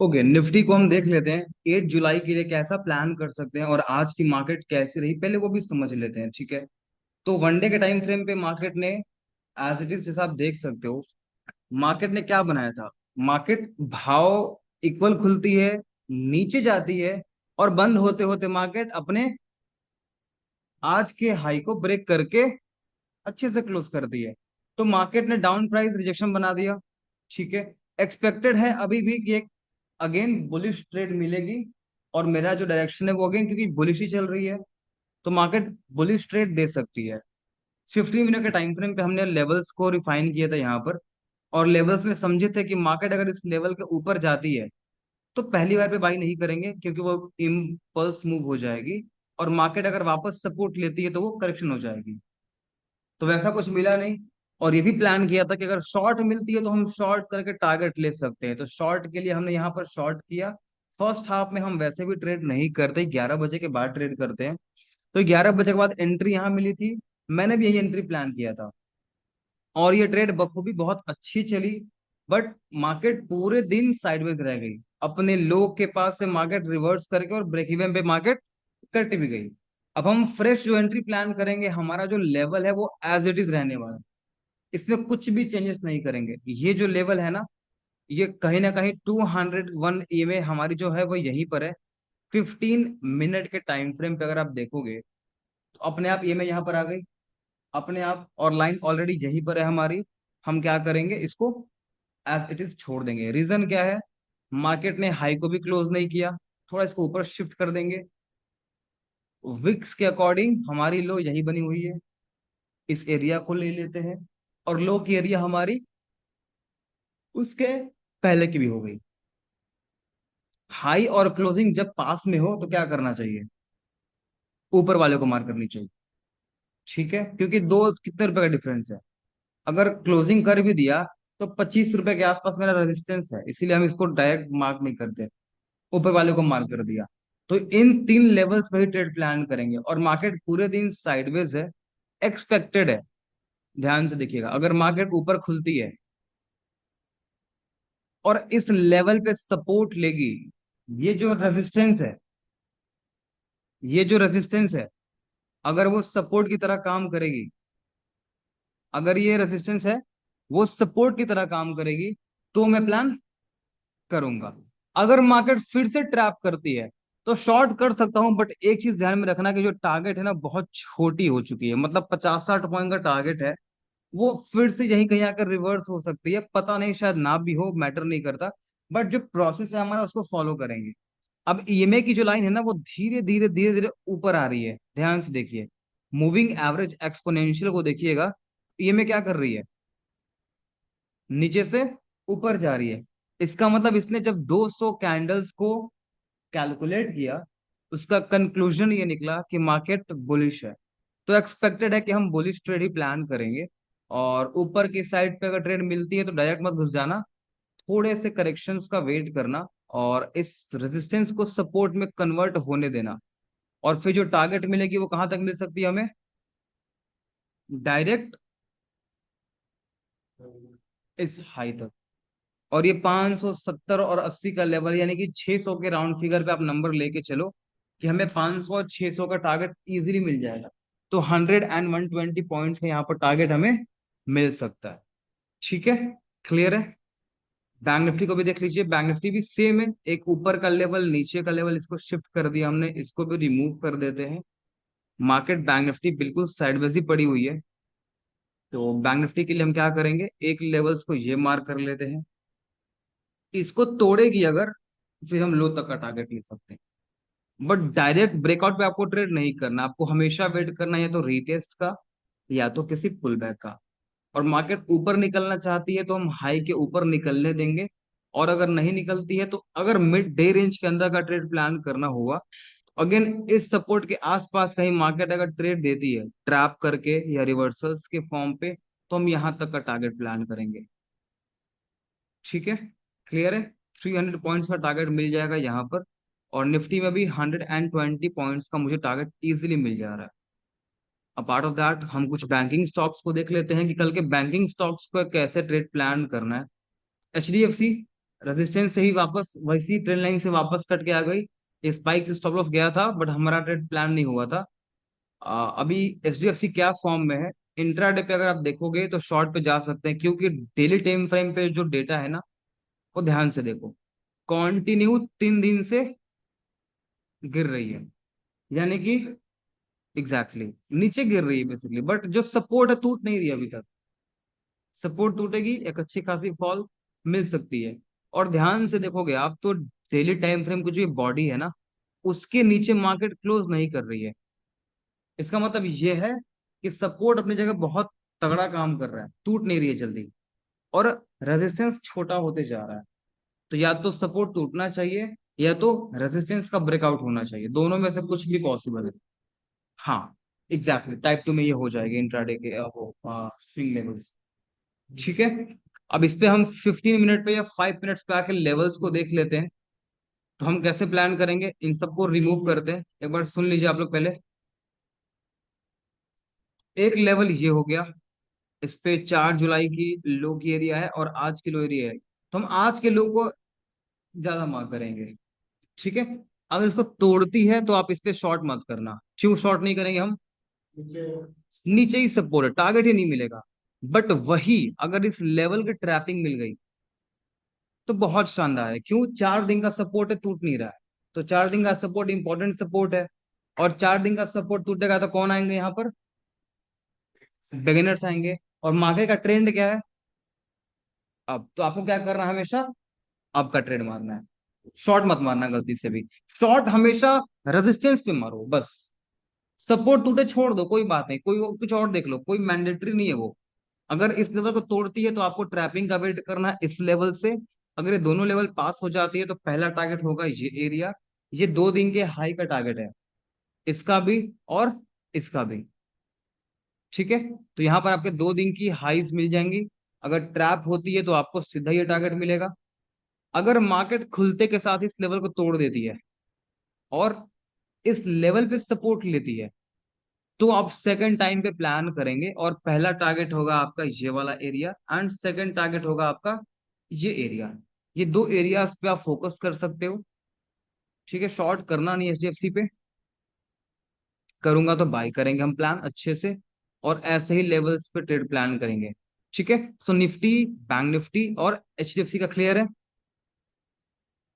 Okay, Nifty को हम देख लेते हैं 8 जुलाई के लिए कैसा प्लान कर सकते हैं और आज की मार्केट कैसी रही पहले वो भी समझ लेते हैं, ठीक है। तो वनडे के टाइम फ्रेम पे मार्केट ने एज इट इज जैसा आप देख सकते हो, मार्केट ने क्या बनाया था। मार्केट भाव इक्वल खुलती है, नीचे जाती है और बंद होते होते मार्केट अपने आज के हाई को ब्रेक करके अच्छे से क्लोज कर दी है। तो मार्केट ने डाउन प्राइस रिजेक्शन बना दिया, ठीक है। एक्सपेक्टेड है अभी भी कि एक अगेन बुलिश ट्रेड मिलेगी और मेरा जो डायरेक्शन है वो अगेन क्योंकि बुलिश ही चल रही है तो मार्केट बुलिश ट्रेड दे सकती है। 15 मिनट के टाइम फ्रेम पे हमने लेवल्स को रिफाइन किया था यहाँ पर, और लेवल्स में समझे थे कि मार्केट अगर इस लेवल के ऊपर जाती है तो पहली बार पे बाई नहीं करेंगे क्योंकि वो इम्पल्स मूव हो जाएगी, और मार्केट अगर वापस सपोर्ट लेती है तो वो करेक्शन हो जाएगी। तो वैसा कुछ मिला नहीं। और ये भी प्लान किया था कि अगर शॉर्ट मिलती है तो हम शॉर्ट करके टारगेट ले सकते हैं, तो शॉर्ट के लिए हमने यहाँ पर शॉर्ट किया। फर्स्ट हाफ में हम वैसे भी ट्रेड नहीं करते, 11 बजे के बाद ट्रेड करते हैं। तो 11 बजे के बाद एंट्री यहाँ मिली थी, मैंने भी यही एंट्री प्लान किया था और ये ट्रेड बखूबी बहुत अच्छी चली। बट मार्केट पूरे दिन साइडवेज रह गई, अपने लो के पास से मार्केट रिवर्स करके और ब्रेक इवन पे मार्केट कट भी गई। अब हम फ्रेश जो एंट्री प्लान करेंगे, हमारा जो लेवल है वो एज इट इज रहने वाला है, इसमें कुछ भी चेंजेस नहीं करेंगे। ये जो लेवल है ना, ये कहीं ना कहीं 201 ईएमए हमारी जो है वो यहीं पर है। 15 मिनट के टाइम फ्रेम पे अगर आप देखोगे तो अपने आप ईएमए यहाँ पर आ गई अपने आप, और लाइन ऑलरेडी यहीं पर है हमारी। हम क्या करेंगे, इसको एज इट इज छोड़ देंगे। रीजन क्या है, मार्केट ने हाई को भी क्लोज नहीं किया, थोड़ा इसको ऊपर शिफ्ट कर देंगे। विक्स के अकॉर्डिंग हमारी लो यही बनी हुई है, इस एरिया को ले लेते हैं, और लो की एरिया हमारी उसके पहले की भी हो गई। हाई और क्लोजिंग जब पास में हो तो क्या करना चाहिए, ऊपर वाले को मार करनी चाहिए, ठीक है, क्योंकि दो कितने रुपए का डिफरेंस है। अगर क्लोजिंग कर भी दिया तो 25 रुपए के आसपास मेरा रेजिस्टेंस है, इसीलिए हम इसको डायरेक्ट मार्क नहीं करते, ऊपर वाले को मार्क कर दिया। तो इन 3 लेवल्स पे ही ट्रेड प्लान करेंगे, और मार्केट पूरे दिन साइडवेज है, एक्सपेक्टेड है। ध्यान से देखिएगा, अगर मार्केट ऊपर खुलती है और इस लेवल पे सपोर्ट लेगी, ये जो रेजिस्टेंस है, ये जो रेजिस्टेंस है, अगर वो सपोर्ट की तरह काम करेगी, अगर ये रेजिस्टेंस है वो सपोर्ट की तरह काम करेगी, तो मैं प्लान करूंगा। अगर मार्केट फिर से ट्रैप करती है तो शॉर्ट कर सकता हूं, बट एक चीज ध्यान में रखना कि जो टारगेट है ना बहुत छोटी हो चुकी है, मतलब 50-60 पॉइंट का टारगेट है, वो फिर से यही कहीं आकर रिवर्स हो सकती है, पता नहीं, शायद ना भी हो, मैटर नहीं करता। बट जो प्रोसेस है हमारा उसको फॉलो करेंगे। अब ईएमए की जो लाइन है ना वो धीरे धीरे धीरे धीरे ऊपर आ रही है, ध्यान से देखिए। मूविंग एवरेज एक्सपोनेंशियल को देखिएगा, ईएमए क्या कर रही है, नीचे से ऊपर जा रही है। इसका मतलब इसने जब 200 कैंडल्स को कैलकुलेट किया, उसका कंक्लूजन ये निकला कि मार्केट बुलिश है। तो एक्सपेक्टेड है कि हम बुलिश ट्रेड ही प्लान करेंगे, और ऊपर की साइड पे अगर ट्रेड मिलती है तो डायरेक्ट मत घुस जाना, थोड़े से करेक्शंस का वेट करना और इस रेजिस्टेंस को सपोर्ट में कन्वर्ट होने देना। और फिर जो टारगेट मिलेगी वो कहाँ तक मिल सकती है हमें, डायरेक्ट इस हाई तक। और ये 570 और 80 का लेवल, यानी कि 600 के राउंड फिगर पे आप नंबर लेके चलो कि हमें 500 और 600 का टारगेट इजीली मिल जाएगा। तो 100 एंड 120 पॉइंट्स का यहाँ पर टारगेट हमें मिल सकता है, ठीक है। क्लियर है। बैंक निफ्टी को भी देख लीजिए, बैंक निफ्टी भी सेम है, एक ऊपर का लेवल नीचे का लेवल, इसको शिफ्ट कर दिया हमने, इसको भी रिमूव कर देते हैं। मार्केट बैंक निफ्टी बिल्कुल साइडवेज ही पड़ी हुई है। तो बैंक निफ्टी के लिए हम क्या करेंगे, एक लेवल्स को ये मार्क कर लेते हैं, इसको तोड़ेगी अगर, फिर हम लो तक का टारगेट ले सकते हैं। बट डायरेक्ट ब्रेकआउट पे आपको ट्रेड नहीं करना, आपको हमेशा वेट करना है या तो रीटेस्ट का या तो किसी पुल बैक का। और मार्केट ऊपर निकलना चाहती है तो हम हाई के ऊपर निकलने देंगे, और अगर नहीं निकलती है तो अगर मिड डे रेंज के अंदर का ट्रेड प्लान करना होगा, अगेन इस सपोर्ट के आसपास कहीं मार्केट अगर ट्रेड देती है ट्रैप करके या रिवर्सल्स के फॉर्म पे, तो हम यहां तक का टारगेट प्लान करेंगे, ठीक है। क्लियर है। 300 पॉइंट्स का टारगेट मिल जाएगा यहाँ पर, और निफ्टी में भी 120 पॉइंट्स का मुझे टारगेट इजीली मिल जा रहा है। अपार्ट ऑफ दैट हम कुछ बैंकिंग स्टॉक्स को देख लेते हैं कि कल के बैंकिंग स्टॉक्स को कैसे ट्रेड प्लान करना है। H D F C resistance से ही वापस वैसी ट्रेंड लाइन से वापस कट के आ गई, स्पाइक से स्टॉप लॉस गया था, बट हमारा ट्रेड प्लान नहीं हुआ था। अभी एचडीएफसी क्या फॉर्म में है, इंट्राडे पे अगर आप देखोगे तो शॉर्ट पे जा सकते हैं, क्योंकि डेली टाइम फ्रेम पे जो डेटा है ना, वो ध्यान से देखो, कॉन्टिन्यू 3 दिन से गिर रही है, यानी कि एग्जैक्टली नीचे गिर रही है बेसिकली, बट जो सपोर्ट है टूट नहीं रही अभी तक। सपोर्ट टूटेगी, एक अच्छी खासी फॉल मिल सकती है। और ध्यान से देखोगे आप तो डेली टाइम फ्रेम की जो बॉडी है ना, उसके नीचे मार्केट क्लोज नहीं कर रही है। इसका मतलब ये है कि सपोर्ट अपनी जगह बहुत तगड़ा काम कर रहा है, टूट नहीं रही है जल्दी, और रेजिस्टेंस छोटा होते जा रहा है। तो या तो सपोर्ट टूटना चाहिए, या तो रेजिस्टेंस का ब्रेकआउट होना चाहिए, दोनों में से कुछ भी पॉसिबल है। हाँ, एग्जैक्टली टाइप 2 में ये हो जाएगा इंट्राडे के वो स्विंग लेवल्स। ठीक है, अब इस पे हम 15 मिनट पे या 5 मिनट्स पे आके लेवल्स को देख लेते हैं। तो हम कैसे प्लान करेंगे, इन सबको रिमूव करते हैं, एक बार सुन लीजिए आप लोग पहले। एक लेवल ये हो गया, इस पे 4 जुलाई की लो की एरिया है और आज की लो एरिया है, तो हम आज के लो को ज्यादा मार्क करेंगे। ठीक है, अगर इसको तोड़ती है तो आप इस पे शॉर्ट मत करना। क्यों शॉर्ट नहीं करेंगे हम, नीचे ही सपोर्ट है, टारगेट ही नहीं मिलेगा। बट वही अगर इस लेवल की ट्रैपिंग मिल गई तो बहुत शानदार है। क्यों, 4 दिन का सपोर्ट है, टूट नहीं रहा है। तो 4 दिन का सपोर्ट इंपॉर्टेंट सपोर्ट है, और 4 दिन का सपोर्ट टूटेगा तो कौन आएंगे यहाँ पर, बिगिनर्स आएंगे। और मार्केट का ट्रेंड क्या है, अब तो आपको क्या करना है, हमेशा आपका ट्रेड मारना है, शॉर्ट मत मारना गलती से भी। शॉर्ट हमेशा रेजिस्टेंस पे मारो बस। सपोर्ट टूटे छोड़ दो, कोई बात नहीं, कोई कुछ और देख लो, कोई मैंडेटरी नहीं है वो। अगर इस लेवल को तोड़ती है तो आपको ट्रैपिंग का वेट करना है इस लेवल से। अगर ये दोनों लेवल पास हो जाती है तो पहला टारगेट होगा ये एरिया, ये 2 दिन के हाई का टारगेट है, इसका भी और इसका भी। ठीक है, तो यहाँ पर आपके 2 दिन की हाईज मिल जाएंगी। अगर ट्रैप होती है तो आपको सीधा ये टारगेट मिलेगा। अगर मार्केट खुलते के साथ इस लेवल को तोड़ देती है और इस लेवल पे सपोर्ट लेती है, तो आप सेकंड टाइम पे प्लान करेंगे, और पहला टारगेट होगा आपका ये वाला एरिया, एंड सेकंड टारगेट होगा आपका ये एरिया। ये 2 एरियाज पे आप फोकस कर सकते हो। ठीक है, शॉर्ट करना नहीं एचडीएफसी पे, करूंगा तो बाय करेंगे हम प्लान अच्छे से, और ऐसे ही लेवल्स पे ट्रेड प्लान करेंगे। ठीक है, सो निफ्टी, बैंक निफ्टी और एचडीएफसी का क्लियर है।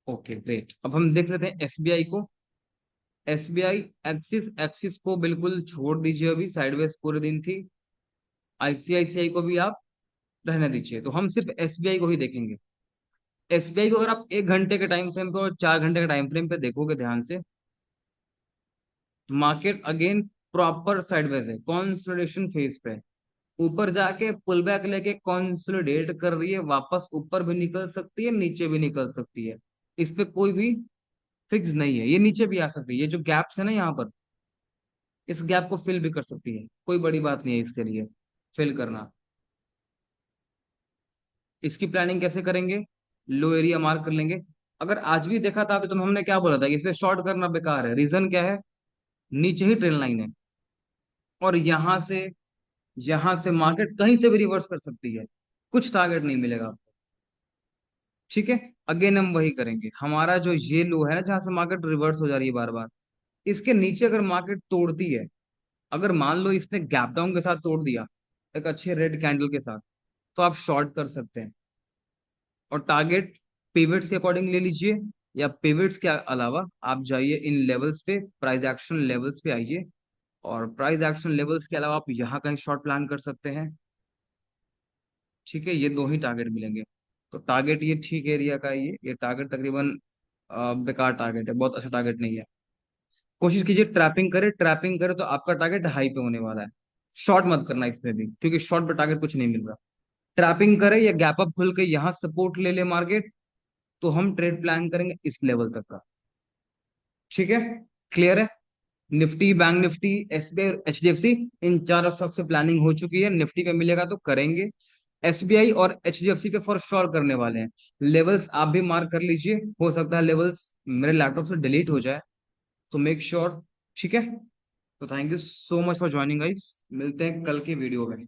ओके ग्रेट, अब हम देख लेते हैं एसबीआई को। एसबीआई, एक्सिस एक्सिस को बिल्कुल छोड़ दीजिए, अभी साइडवेज पूरे दिन थी। आईसीआईसीआई को भी आप रहने दीजिए, तो हम सिर्फ एसबीआई को ही देखेंगे। एसबीआई को अगर आप 1 घंटे के टाइम फ्रेम पे और 4 घंटे के टाइम फ्रेम पे देखोगे ध्यान से, मार्केट अगेन प्रॉपर साइडवेज है, कॉन्सोलिडेशन फेज पे है। ऊपर जाके पुल बैक लेके कॉन्सोलिडेट कर रही है, वापस ऊपर भी निकल सकती है, नीचे भी निकल सकती है। इस पे कोई भी फिक्स नहीं है, ये नीचे भी आ सकती है, ये जो गैप्स है ना यहाँ पर, इस गैप को फिल भी कर सकती है, कोई बड़ी बात नहीं है इसके लिए फिल करना। इसकी प्लानिंग कैसे करेंगे, लो एरिया मार्क कर लेंगे। अगर आज भी देखा था अभी, तो हमने क्या बोला था कि इसमें शॉर्ट करना बेकार है, रीजन क्या है, नीचे ही ट्रेन लाइन है, और यहां से मार्केट कहीं से भी रिवर्स कर सकती है, कुछ टारगेट नहीं मिलेगा आपको। ठीक है, अगेन हम वही करेंगे, हमारा जो ये लो है ना जहां से मार्केट रिवर्स हो जा रही है बार बार, इसके नीचे अगर मार्केट तोड़ती है, अगर मान लो इसने गैप डाउन के साथ तोड़ दिया, एक अच्छे रेड कैंडल के साथ, तो आप शॉर्ट कर सकते हैं। और टारगेट पिवट्स के अकॉर्डिंग ले लीजिए, या पिवट्स के अलावा आप जाइए इन लेवल्स पे, प्राइस एक्शन लेवल्स पे आइए, और प्राइस एक्शन लेवल्स के अलावा आप यहाँ कहीं शॉर्ट प्लान कर सकते हैं। ठीक है, ये 2 ही टारगेट मिलेंगे। तो टारगेट ये ठीक एरिया का है, ये टारगेट तकरीबन बेकार टारगेट है, बहुत अच्छा टारगेट नहीं है। कोशिश कीजिए ट्रैपिंग करे, ट्रैपिंग करे तो आपका टारगेट हाई पे होने वाला है। शॉर्ट मत करना इसमें भी, क्योंकि शॉर्ट पे टारगेट कुछ नहीं मिल रहा। ट्रैपिंग करे या गैप अप खुल के यहाँ सपोर्ट ले ले मार्केट, तो हम ट्रेड प्लान करेंगे इस लेवल तक का। ठीक है, क्लियर है। Nifty, bank Nifty, SBI, HDFC, इन 4 स्टॉक से प्लानिंग हो चुकी है, निफ्टी पे मिलेगा तो करेंगे। एसबीआई और एचडीएफसी पे फॉर श्योर करने वाले हैं। लेवल्स आप भी मार्क कर लीजिए, हो सकता है लेवल्स मेरे लैपटॉप से डिलीट हो जाए, तो मेक श्योर। ठीक है, तो thank you so much for joining guys, मिलते हैं कल की वीडियो में।